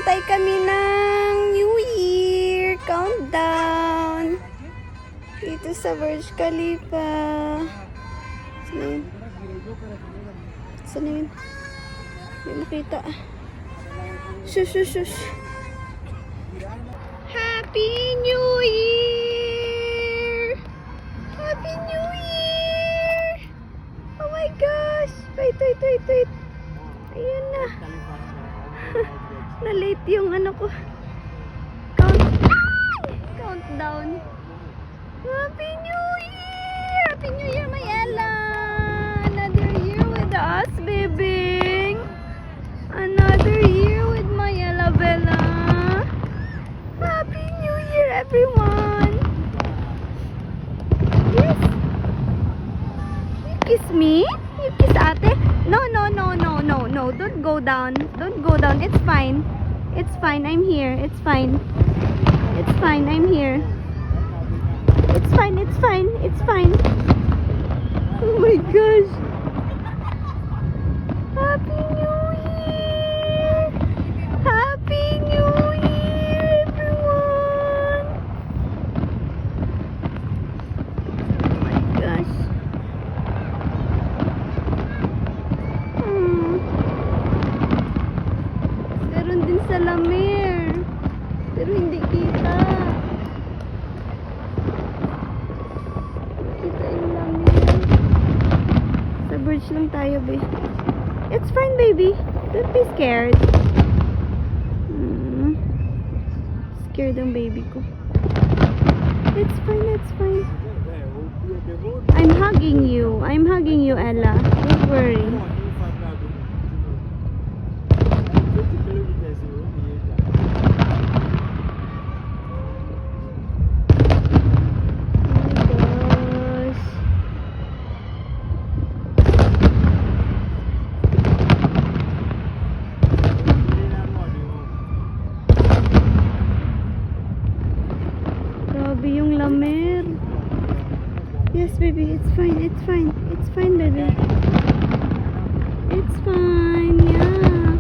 Naghihintay kami ng New Year countdown dito sa Burj Khalifa. Saan yun? Saan yun? Hindi makita. Shush, shush, shush. Happy New Year! Happy New Year! Oh my gosh! Wait. Ayan na. Na-late yung ano ko. Countdown. Happy New Year! Happy New Year, my Ella! Another year with us, baby! Another year with my Ella Bella! Happy New Year, everyone! Yes! You kiss me? You kiss ate? No. Don't go down. Don't go down. It's fine. It's fine. I'm here. It's fine. It's fine. I'm here. It's fine. It's fine. It's fine. Oh my gosh. Happy New Year. Happy New Year, everyone. Oh my gosh. Meron din sa Lamir. Pero hindi kita. Kita yung Lamir. Sa Burj lang tayo, babe. It's fine, baby. Don't be scared. Scared ang baby ko. It's fine, it's fine. I'm hugging you. I'm hugging you, Ella. Don't worry. Yung Lamir. Yes, baby, it's fine, it's fine. It's fine, baby. It's fine, yeah.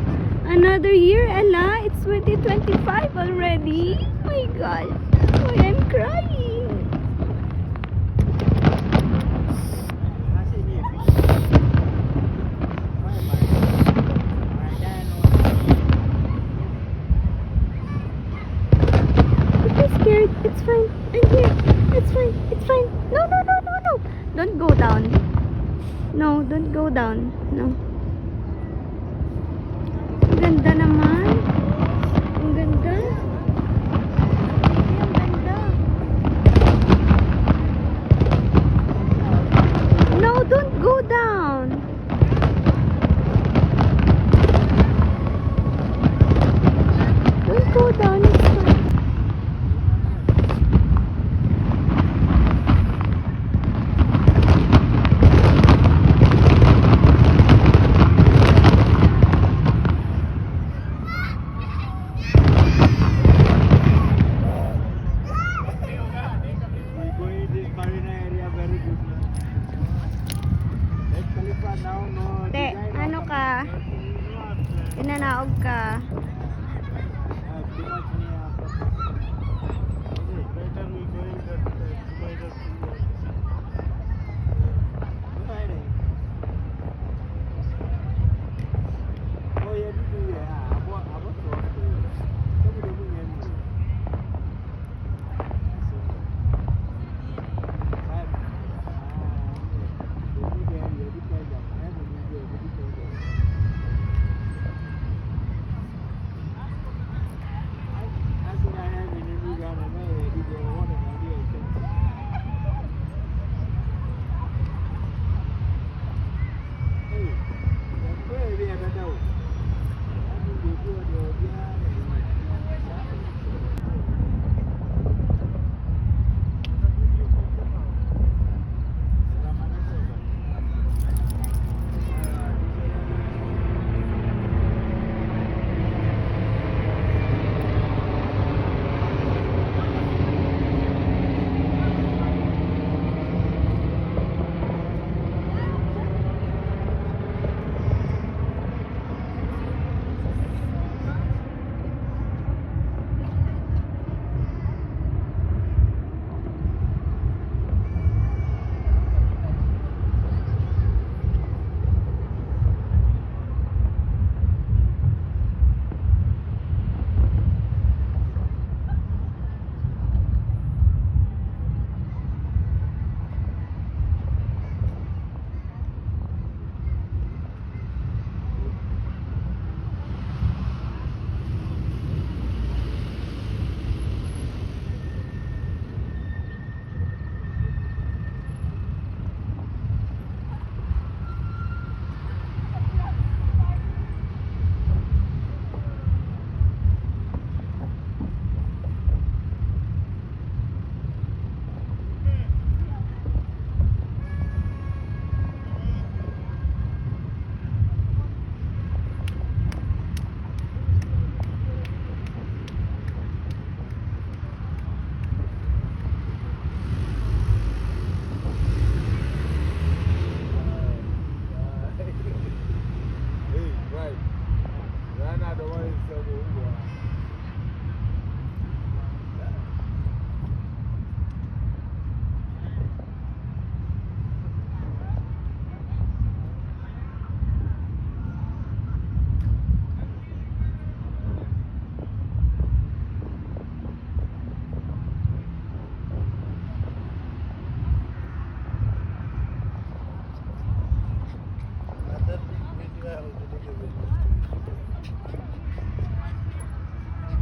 Another year, Ella. It's 2025 already. Oh my gosh. Oh, I'm crying. Don't be scared. It's fine. I'm here. It's fine. It's fine. No. Don't go down. No, don't go down. No. Ang ganda naman. Ang ganda. Ang ganda. No, don't go down. Don't go down. It's fine. Te, ano ka? Pinanaog ka.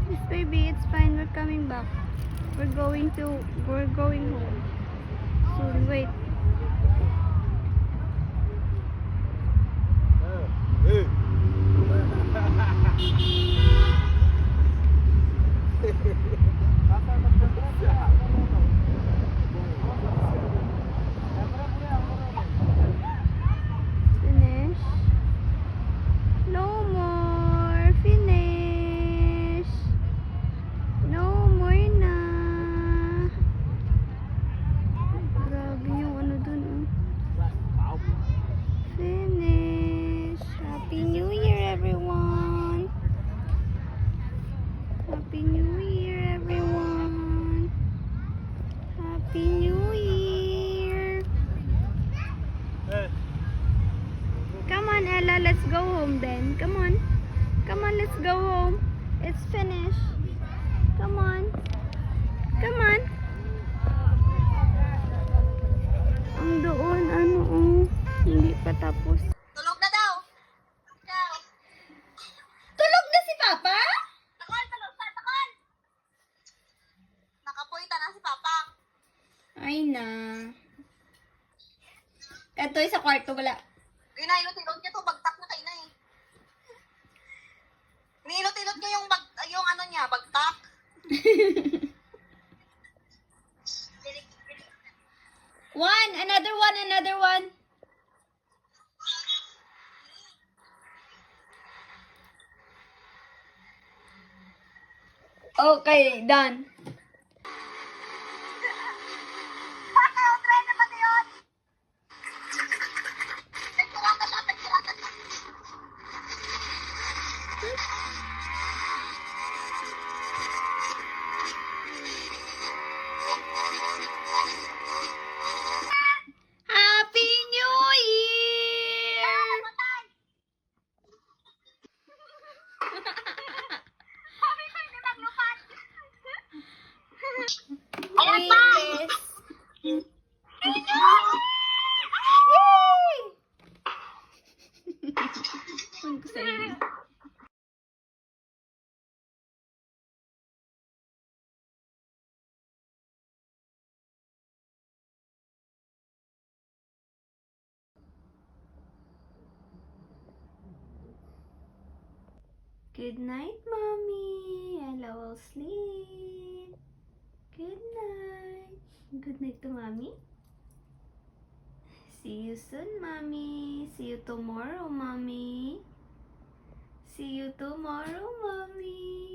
Yes, baby, it's fine. We're coming back. We're going home soon. Wait. Finish. No more. Finish. No more na. Grabe yung ano dun, oh. Finish. Happy New Year, everyone. Happy New Year, everyone. Happy New Year. Come on, Ella. Let's go home then. Come on. Come on, let's go home. It's finished. Come on. Come on. Ang doon, ano, oh. Hindi pa tapos. Tulog na daw. Tulog na si Papa? Takol, tulog pa, takol. Nakapoy na si Papa. Ay na. Ito sa kwarto, wala. Ginahilot-hilot niya to, bagtak na kayo na eh. Nihilot-hilot niya yung ano niya, bagtak. Another one. Okay, done. Baka, try na pati yun. Nagsurata siya, nagsurata siya. Happy New Year! Patay! Sabi ko, hindi maglupan. Ayan pa! Yes. Ano ko sa inyo? Good night, Mommy. Ella will sleep. Good night. Good night to Mommy. See you soon, Mommy. See you tomorrow, Mommy. See you tomorrow, Mommy.